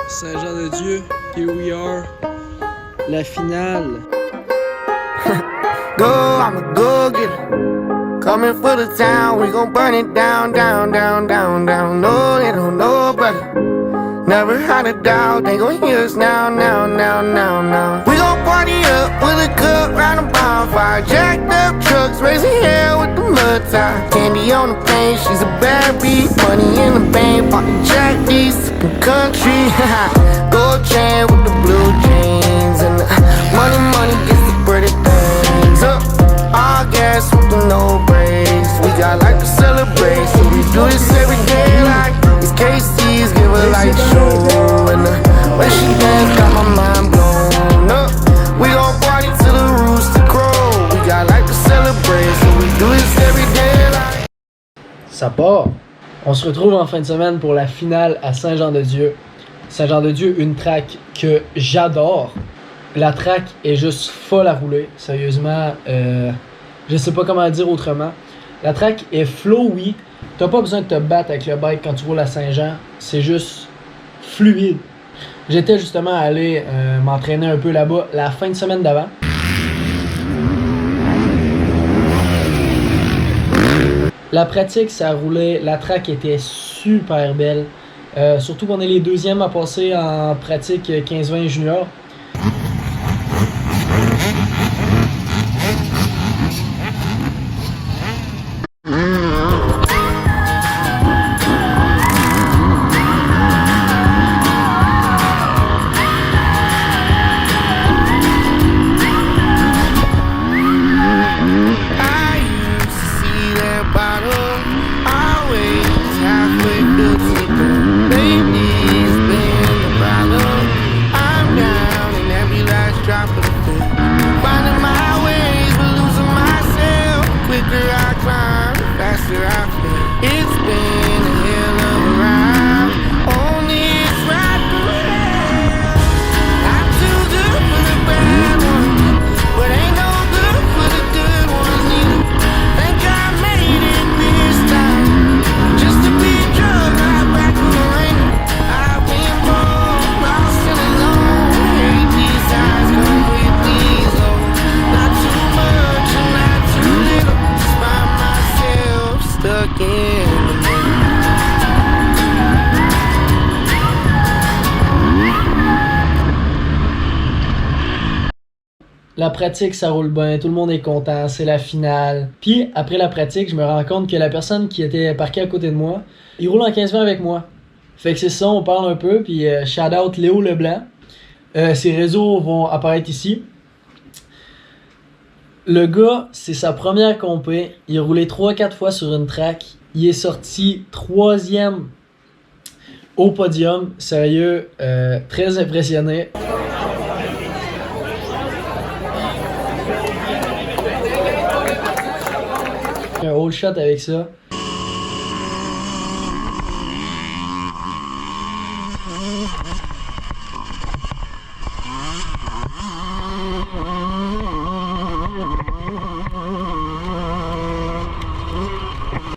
Saint-Jean-de-Dieu, here we are. La finale. Go, I'm a go-getter. Coming for the town, we gon' burn it down, down, down, down, down. No, they don't know better. Never had a doubt, they gon' hear us now, now, now, now, now. We gon' party up with a cup round a bonfire. Jacked up trucks, raising hell with the mud tie. Candy on the paint, she's a bad beat. Money in the bank, pocket Jack D's, sippin' country. Gold chain with the blue jeans. And the money gets the pretty things up. All gas with the no brakes. We got life to celebrate, so we do this every day like it's KC's, give a light show. And the way she dance got my mind blown up. We gon' party till the rooster crow. We got life to celebrate, so we do this every day like. Ça part. On se retrouve en fin de semaine pour la finale à Saint-Jean-de-Dieu. Saint-Jean-de-Dieu, une track que j'adore. La track est juste folle à rouler. Sérieusement, je sais pas comment le dire autrement. La track est flowy. T'as pas besoin de te battre avec le bike quand tu roules à Saint-Jean. C'est juste fluide. J'étais justement allé m'entraîner un peu là-bas la fin de semaine d'avant. La pratique, ça roulait. La track était super belle. Surtout qu'on est les deuxièmes à passer en pratique 15-20 junior. La pratique, ça roule bien, tout le monde est content, c'est la finale. Puis, après la pratique, je me rends compte que la personne qui était parquée à côté de moi, il roule en 15-20 avec moi. Fait que c'est ça, on parle un peu, puis shout out Léo Leblanc. Ses réseaux vont apparaître ici. Le gars, c'est sa première compé, il a roulé 3-4 fois sur une track. Il est sorti 3e au podium, sérieux, très impressionné. Un whole shot avec ça.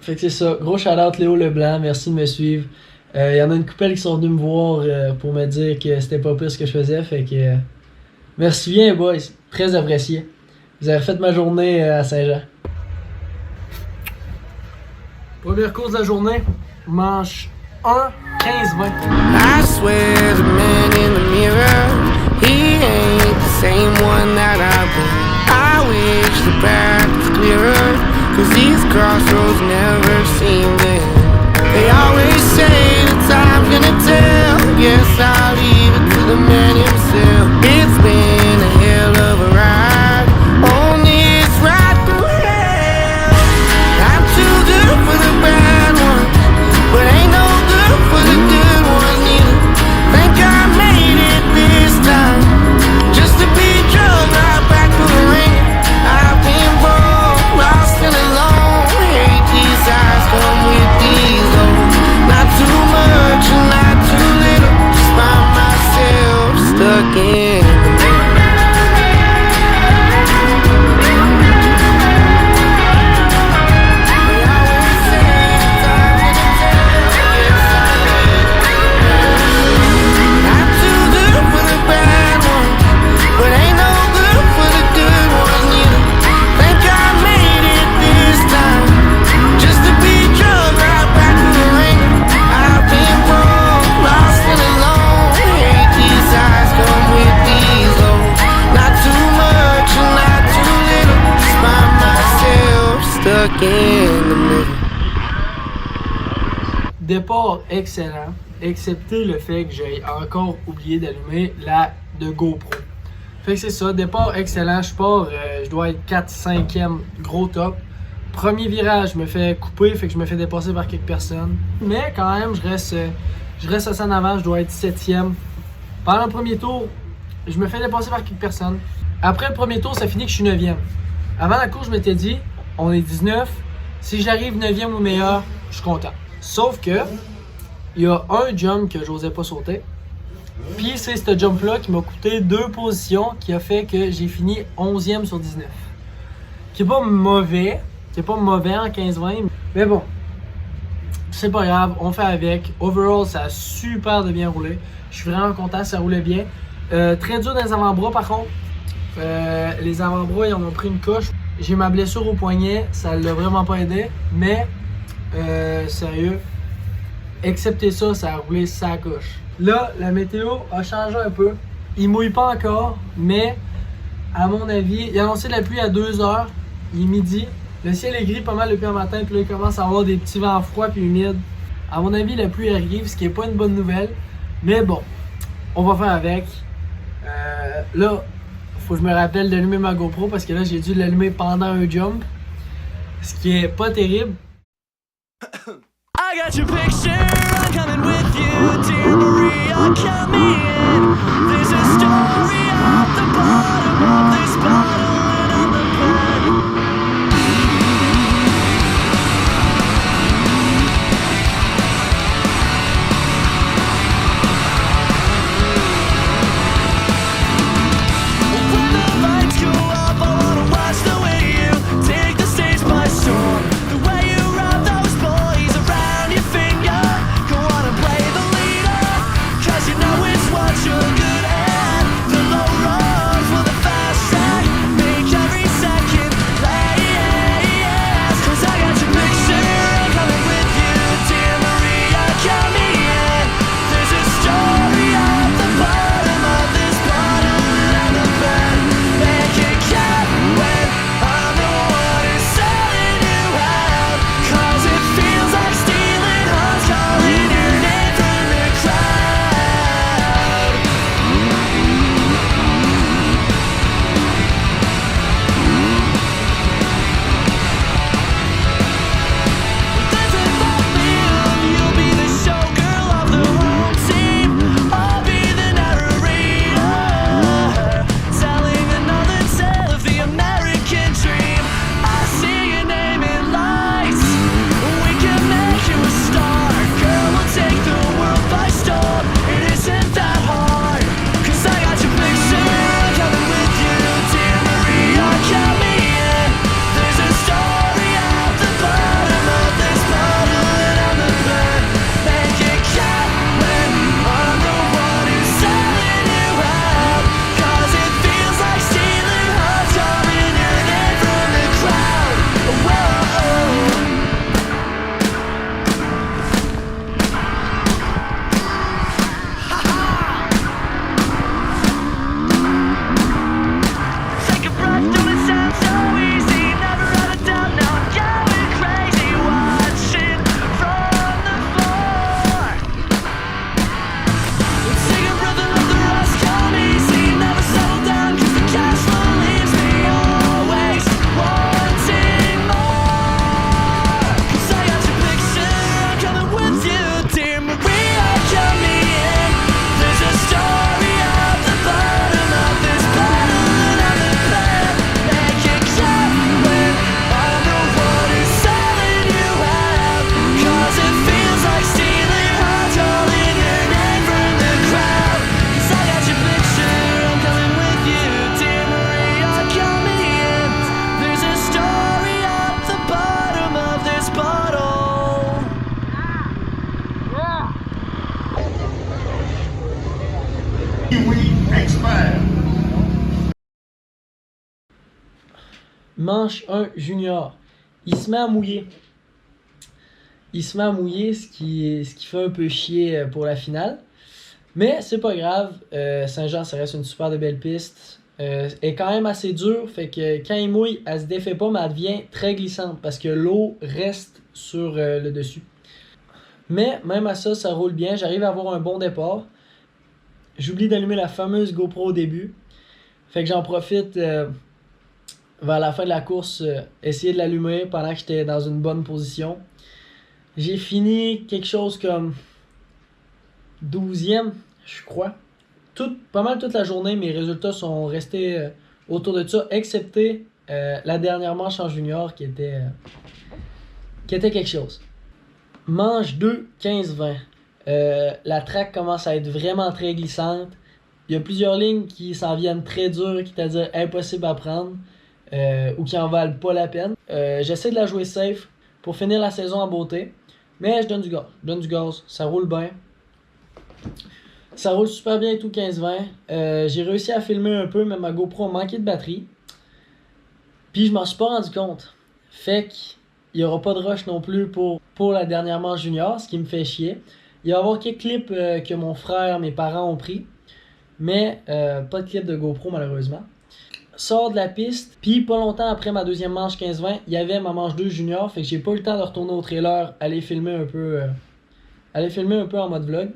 Fait que c'est ça. Gros shout-out Léo Leblanc, merci de me suivre. Il y en a une couple qui sont venus me voir pour me dire que c'était pas pire ce que je faisais. Fait que merci bien, boys. Très apprécié. Vous avez refait ma journée à Saint-Jean. Première course de la journée, manche 1, 15-20. I swear the man in the mirror, he ain't the same one that I've been. I wish the path was clearer, cause these crossroads never seem to end. They always say the time's gonna tell, guess I'll leave it to the man himself. It's been a hell of a ride, on this ride through hell. I'm too good for the bad ones, but ain't no good for the good ones neither. Think I made it this time, just to be drugged right back to the ring. I've been bold, lost and alone. Hate these eyes come with these old. Not too much and not too little, just find myself stuck in the middle. I départ excellent, excepté le fait que j'ai encore oublié d'allumer la de GoPro. Fait que c'est ça, départ excellent, je pars, je dois être 4-5e, gros top. Premier virage, je me fais couper, fait que je me fais dépasser par quelques personnes. Mais quand même, je reste assez en avant, je dois être 7e. Pendant le premier tour, je me fais dépasser par quelques personnes. Après le premier tour, ça finit que je suis 9e. Avant la course, je m'étais dit, on est 19, si j'arrive 9e ou meilleur, je suis content. Sauf que, il y a un jump que j'osais pas sauter. Puis c'est ce jump-là qui m'a coûté 2 positions, qui a fait que j'ai fini 11e sur 19. Qui est pas mauvais en 15-20, mais bon, c'est pas grave, on fait avec. Overall, ça a super de bien roulé. Je suis vraiment content, ça roulait bien. Très dur dans les avant-bras par contre. Les avant-bras, ils en ont pris une coche. J'ai ma blessure au poignet, ça l'a vraiment pas aidé, mais sérieux, excepté ça, ça a roulé sa coche. Là, la météo a changé un peu. Il mouille pas encore, mais à mon avis, il a annoncé la pluie à 2h, il est midi. Le ciel est gris pas mal depuis le matin, puis là, il commence à avoir des petits vents froids puis humides. À mon avis, la pluie arrive, ce qui est pas une bonne nouvelle. Mais bon, on va faire avec. Là, faut que je me rappelle d'allumer ma GoPro parce que là, j'ai dû l'allumer pendant un jump. Ce qui est pas terrible. I got your picture, I'm coming with you, dear Maria, count me in. There's a story at the bottom of this bottle and on the pen. When the lights go up, I wanna watch the way you take the stage by storm. The way you wrap those boys around your finger. Go on and play the leader, 'cause you know it's what you're good at. The low road for the fast track, make every second last. 'Cause I got your picture, I'm coming with you, dear Maria, count me in. There's a story at the bottom of this bottle and I'm the bed. Make it count when I'm the one who's selling you out. 'Cause it feels like stealing hearts, calling your name from the crowd. There's a film, you'll be the showgirl of the home team. I'll be the narrator, telling another tale of the American dream. I see your name in lights, we can make you a star. Girl, we'll take the world by storm, it isn't that hard. 'Cause I got your picture, I'm coming with you, dear Maria, count me in. There's a story at the bottom of this bottle and I'm the bed. Make it count when I'm the one who's selling you out. 'Cause it feels like stealing hearts, calling your name from the crowd. Whoa. Take a breath, don't it sound so easy? Never had a doubt, now I'm going crazy. Watching from the floor. Take a breath and let the rest come easy. Never settle down, 'cause the cash flow leaves me always wanting more. 'Cause I got your picture, I'm coming with you, dear Maria, count me in. There's a story at the bottom of this bottle and I'm the bed. Make it count when I'm the one who's selling you out. 'Cause it feels like stealing hearts, calling your name from the crowd. 'Cause I got your picture, I'm coming with you, dear Maria, count me in. There's a story at the bottom of this bottle. Manche 1 junior. Il se met à mouiller. Ce qui fait un peu chier pour la finale. Mais c'est pas grave. Saint-Jean, ça reste une super de belle piste. Elle est quand même assez dure. Fait que quand il mouille, elle se défait pas, mais elle devient très glissante parce que l'eau reste sur le dessus. Mais même à ça, ça roule bien. J'arrive à avoir un bon départ. J'oublie d'allumer la fameuse GoPro au début. Fait que j'en profite vers la fin de la course, essayer de l'allumer pendant que j'étais dans une bonne position. J'ai fini quelque chose comme 12e, je crois. Pas mal toute la journée, mes résultats sont restés autour de ça, excepté la dernière manche en junior qui était quelque chose. Manche 2, 15-20. La track commence à être vraiment très glissante. Il y a plusieurs lignes qui s'en viennent très dures, qui c'est-à-dire impossible à prendre, ou qui en valent pas la peine. J'essaie de la jouer safe pour finir la saison en beauté, mais je donne du gaz. Ça roule bien. Ça roule super bien et tout 15-20. J'ai réussi à filmer un peu, mais ma GoPro a manqué de batterie. Puis je m'en suis pas rendu compte. Fait qu'il n'y aura pas de rush non plus pour la dernière manche junior, ce qui me fait chier. Il va y avoir quelques clips que mon frère, mes parents ont pris, mais pas de clip de GoPro malheureusement. Sors de la piste, puis pas longtemps après ma deuxième manche 15-20, il y avait ma manche 2 junior, fait que j'ai pas eu le temps de retourner au trailer, aller filmer un peu en mode vlog.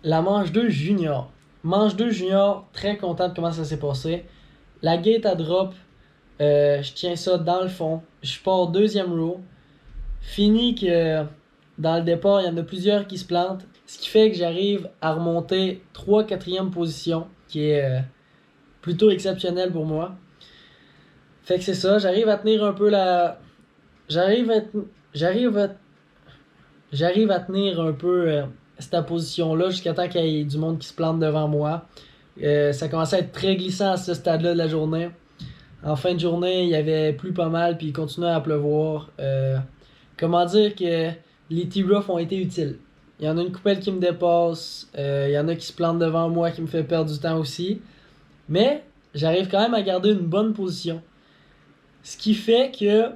La manche 2 junior. Manche 2 junior, très content de comment ça s'est passé. La gate à drop, je tiens ça dans le fond. Je pars deuxième row. Fini que dans le départ, il y en a plusieurs qui se plantent. Ce qui fait que j'arrive à remonter 3-4e position, qui est plutôt exceptionnel pour moi. Fait que c'est ça, j'arrive à tenir un peu la... J'arrive à tenir un peu cette position-là jusqu'à temps qu'il y ait du monde qui se plante devant moi. Ça commençait à être très glissant à ce stade-là de la journée. En fin de journée, il y avait plu pas mal, puis il continuait à pleuvoir. Comment dire que les T-Roughs ont été utiles. Il y en a une coupelle qui me dépasse, il y en a qui se plantent devant moi, qui me fait perdre du temps aussi. Mais j'arrive quand même à garder une bonne position. Ce qui fait que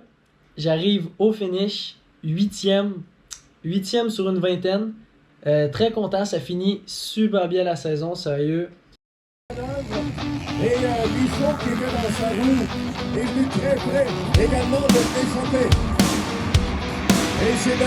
j'arrive au finish, 8e sur une vingtaine. Très content, ça finit super bien la saison, sérieux. Et Michon qui était dans sa roue est venu très près également de l'échapper. Et c'est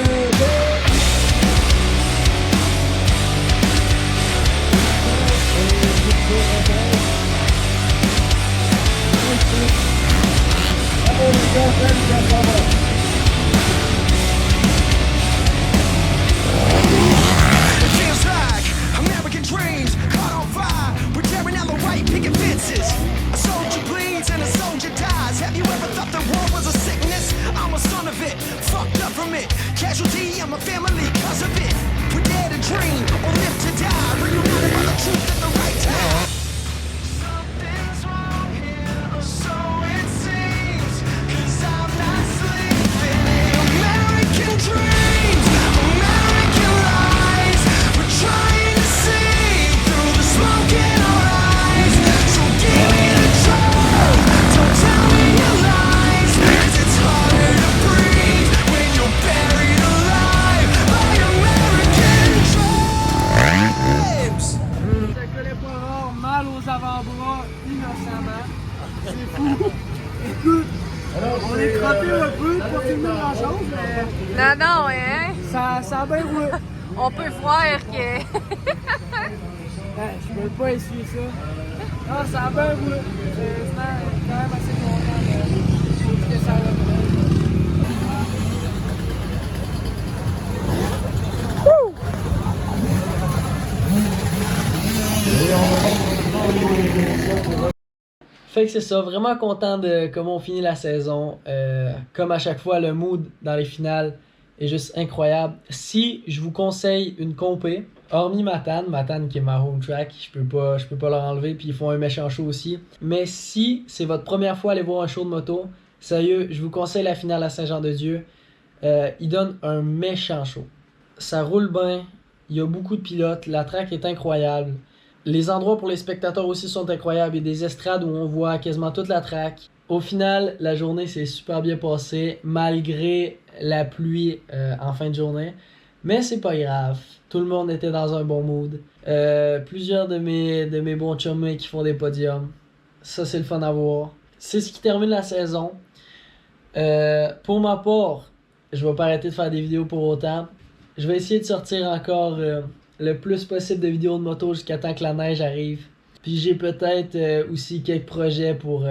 Feels like American dreams caught on fire. We're tearing down the white picket fences. A soldier bleeds and a soldier dies. Have you ever thought that war was a sickness? I'm a son of it, fucked up from it. Casualty of my family cause of it. We dare to dream or live to die. Reunited by the truth at the right time. Something's wrong here, or so it seems. 'Cause I'm not sleeping in American dreams, American lies. We're trying to see through the smoke in our eyes. So give me the truth, don't tell me your lies. 'Cause it's harder to breathe when you're buried alive by American dreams. Ça collait pas rare, mal aux avant-bras, innocemment. C'est fou. Écoute, on est crotté un peu, pas filmé grand-chose, mais Non, non, hein? ça a bien roulé. On peut voir que. Je peux pas essuyer ça. Non, ça a bien roulé. Sérieusement, je suis quand même assez content de ce que ça a fait. Fait que c'est ça, vraiment content de comment on finit la saison. Comme à chaque fois, le mood dans les finales est juste incroyable. Si je vous conseille une compé, hormis Matane qui est ma home track, je peux pas leur enlever, puis ils font un méchant show aussi. Mais si c'est votre première fois à aller voir un show de moto, sérieux, je vous conseille la finale à Saint-Jean-de-Dieu. Ils donnent un méchant show. Ça roule bien, il y a beaucoup de pilotes, la track est incroyable. Les endroits pour les spectateurs aussi sont incroyables. Il y a des estrades où on voit quasiment toute la track. Au final, la journée s'est super bien passée, malgré la pluie en fin de journée. Mais c'est pas grave. Tout le monde était dans un bon mood. Plusieurs de mes bons chums qui font des podiums. Ça, c'est le fun à voir. C'est ce qui termine la saison. Pour ma part, je vais pas arrêter de faire des vidéos pour autant. Je vais essayer de sortir encore le plus possible de vidéos de moto jusqu'à temps que la neige arrive. Puis j'ai peut-être aussi quelques projets pour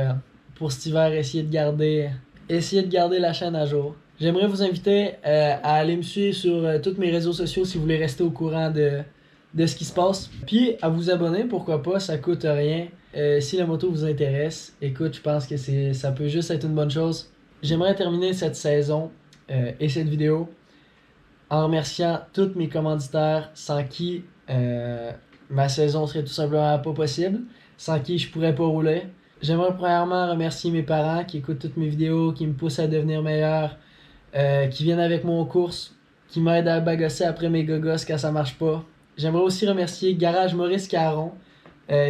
cet hiver, essayer de garder la chaîne à jour. J'aimerais vous inviter à aller me suivre sur tous mes réseaux sociaux si vous voulez rester au courant de ce qui se passe. Puis à vous abonner, pourquoi pas, ça coûte rien. Si la moto vous intéresse, écoute, je pense que ça peut juste être une bonne chose. J'aimerais terminer cette saison et cette vidéo en remerciant tous mes commanditaires sans qui ma saison serait tout simplement pas possible, sans qui je pourrais pas rouler. J'aimerais premièrement remercier mes parents qui écoutent toutes mes vidéos, qui me poussent à devenir meilleur, qui viennent avec moi aux courses, qui m'aident à bagosser après mes gogos quand ça marche pas. J'aimerais aussi remercier Garage Maurice Caron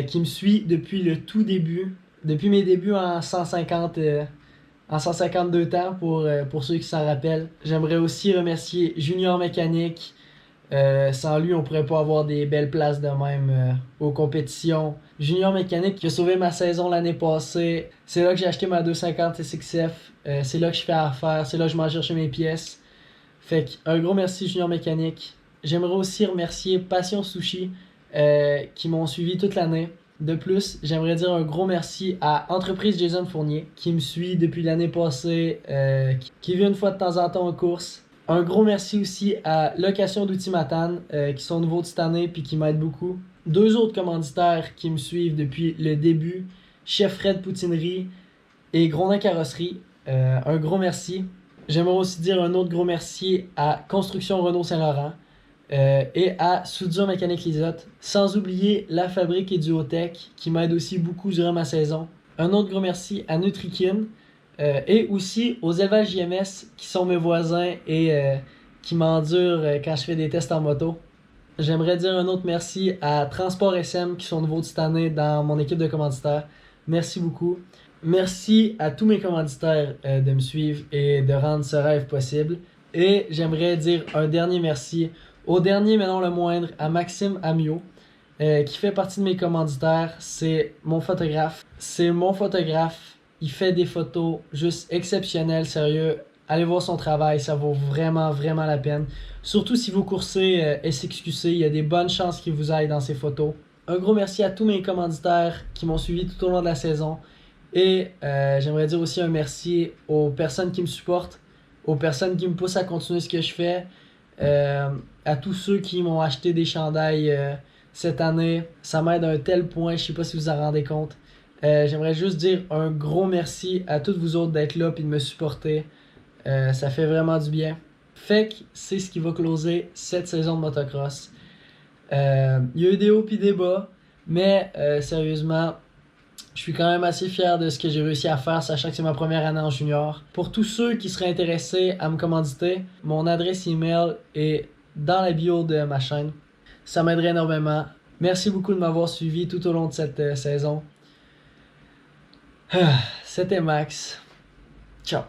qui me suit depuis le tout début, depuis mes débuts en 152 temps pour ceux qui s'en rappellent. J'aimerais aussi remercier Junior Mécanique. Sans lui, on pourrait pas avoir des belles places de même aux compétitions. Junior Mécanique qui a sauvé ma saison l'année passée. C'est là que j'ai acheté ma 250 SXF. C'est là que je fais affaire. C'est là que je m'en cherche mes pièces. Fait que un gros merci Junior Mécanique. J'aimerais aussi remercier Passion Sushi qui m'ont suivi toute l'année. De plus, j'aimerais dire un gros merci à Entreprise Jason Fournier qui me suit depuis l'année passée, qui vient une fois de temps en temps aux courses. Un gros merci aussi à Location d'Outils Matane qui sont nouveaux de cette année puis qui m'aident beaucoup. 2 autres commanditaires qui me suivent depuis le début, Chef Fred Poutinerie et Grondin Carrosserie. Un gros merci. J'aimerais aussi dire un autre gros merci à Construction Renault Saint-Laurent. Et à Soudure Mécanique Lisotte, sans oublier La Fabrique et Duotech qui m'aident aussi beaucoup durant ma saison. Un autre gros merci à Nutrikin et aussi aux élevages JMS qui sont mes voisins et qui m'endurent quand je fais des tests en moto. J'aimerais dire un autre merci à Transport SM qui sont nouveaux de cette année dans mon équipe de commanditaires. Merci beaucoup. Merci à tous mes commanditaires de me suivre et de rendre ce rêve possible. Et j'aimerais dire un dernier merci au dernier, mais non le moindre, à Maxime Amiot, qui fait partie de mes commanditaires. C'est mon photographe. Il fait des photos juste exceptionnelles, sérieux. Allez voir son travail, ça vaut vraiment, vraiment la peine. Surtout si vous coursez SXQC, il y a des bonnes chances qu'il vous aille dans ses photos. Un gros merci à tous mes commanditaires qui m'ont suivi tout au long de la saison. Et j'aimerais dire aussi un merci aux personnes qui me supportent, aux personnes qui me poussent à continuer ce que je fais. À tous ceux qui m'ont acheté des chandails cette année, ça m'aide à un tel point, je sais pas si vous en rendez compte. J'aimerais juste dire un gros merci à toutes vous autres d'être là et de me supporter. Ça fait vraiment du bien. Fait que c'est ce qui va closer cette saison de motocross. Il y a eu des hauts et des bas, mais sérieusement, je suis quand même assez fier de ce que j'ai réussi à faire, sachant que c'est ma première année en junior. Pour tous ceux qui seraient intéressés à me commanditer, mon adresse email est dans la bio de ma chaîne. Ça m'aiderait énormément. Merci beaucoup de m'avoir suivi tout au long de cette saison. C'était Max. Ciao.